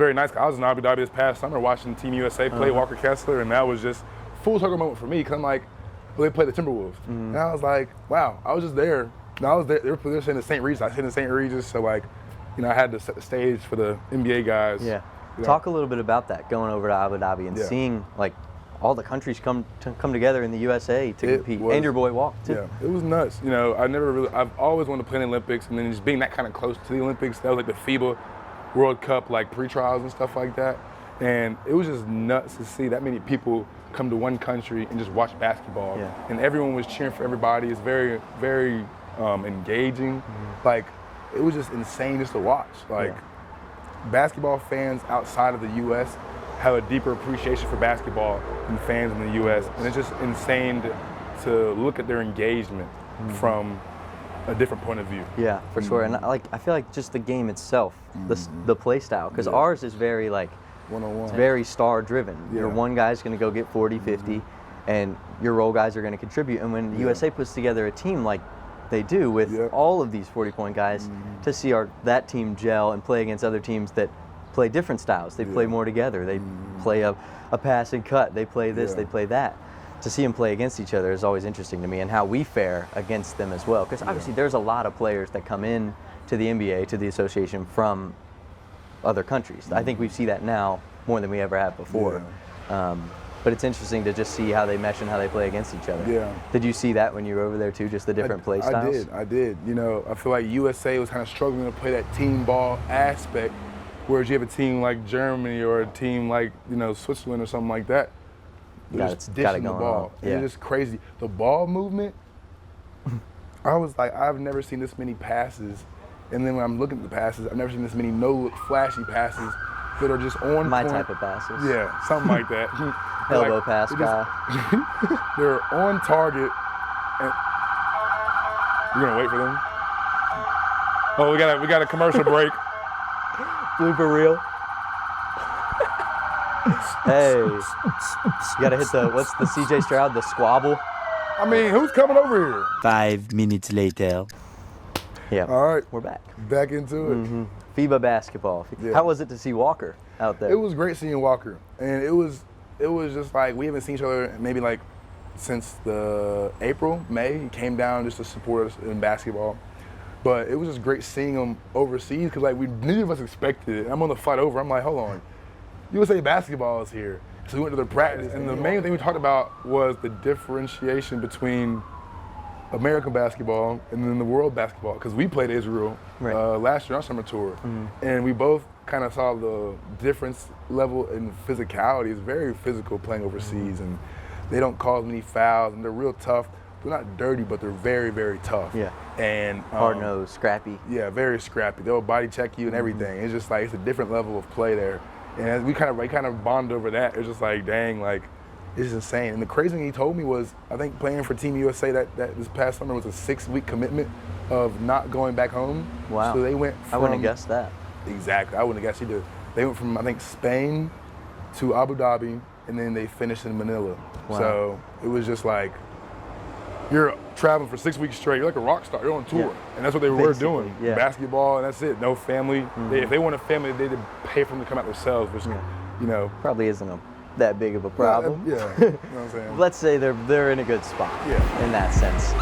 very nice. I was in Abu Dhabi this past summer watching Team USA play Walker Kessler, and that was just full circle moment for me because I'm like, well, they played the Timberwolves. And I was like, wow, I was just there. And I was there, they were saying the St. Regis. I stayed in St. Regis, so like, you know, I had to set the stage for the NBA guys. Yeah. You know. Talk a little bit about that, going over to Abu Dhabi and seeing like all the countries come together in the USA to compete, and your boy walked too. Yeah, it was nuts. You know, I've always wanted to play in the Olympics, and then just being that kind of close to the Olympics, that was like the FIBA World Cup, like pre-trials and stuff like that. And it was just nuts to see that many people come to one country and just watch basketball. Yeah. And everyone was cheering for everybody. It's very, very engaging. Like, it was just insane just to watch. Like, basketball fans outside of the U.S. have a deeper appreciation for basketball than fans in the U.S. And it's just insane to look at their engagement from a different point of view. Yeah, for sure. And like, I feel like just the game itself, the play style, because ours is very like, one-on-one. It's very star driven. Your one guy's going to go get 40, 50, and your role guys are going to contribute. And when USA puts together a team like they do with all of these 40-point guys, to see that team gel and play against other teams that play different styles. They play more together. They play a pass and cut. They play this, they play that. To see them play against each other is always interesting to me, and how we fare against them as well. Because obviously there's a lot of players that come in to the NBA, to the association from other countries. I think we see that now more than we ever have before. But it's interesting to just see how they mesh and how they play against each other. Yeah. Did you see that when you were over there too, just the different play styles? I did. You know, I feel like USA was kind of struggling to play that team ball aspect, whereas you have a team like Germany or a team like, you know, Switzerland or something like that. They're just dishing the ball. Yeah. It's just crazy. The ball movement, I was like, I've never seen this many passes. And then when I'm looking at the passes, I've never seen this many no-look flashy passes that are just on My point. type of passes. Yeah, something like that. Elbow like, pass guy. They're on target. And you're gonna wait for them? Oh, we got a commercial break. Blooper reel. Hey, you gotta hit what's the CJ Stroud, the squabble? I mean, who's coming over here? 5 minutes later. Yeah. All right. We're back. Back into it. FIBA basketball. Yeah. How was it to see Walker out there? It was great seeing Walker. And it was just like, we haven't seen each other maybe like since the May. He came down just to support us in basketball. But it was just great seeing him overseas because like neither of us expected it. I'm on the flight over, I'm like, hold on. USA basketball is here. So we went to the practice, and the main thing we talked about was the differentiation between American basketball and then the world basketball, because we played Israel last year on our summer tour, and we both kind of saw the difference level in physicality. It's very physical playing overseas, and they don't cause many fouls, and they're real tough. They're not dirty, but they're very, very tough. Yeah. And hard-nosed, scrappy. Yeah, very scrappy. They'll body check you and everything. It's just like, it's a different level of play there. And as we kind of bonded over that, it was just like, dang, like, it's insane. And the crazy thing he told me was, I think playing for Team USA that this past summer was a 6-week commitment of not going back home. Wow. So they went from, I wouldn't have guessed that. Exactly. I wouldn't have guessed either. They went from, I think, Spain to Abu Dhabi, and then they finished in Manila. Wow. So it was just like, you're traveling for 6 weeks straight. You're like a rock star. You're on tour. Yeah. And that's what they were doing. Yeah. Basketball, and that's it. No family. If they want a family, they did pay for them to come out themselves, which, you know. Probably isn't that big of a problem. Yeah. You know what I'm saying? Let's say they're in a good spot in that sense.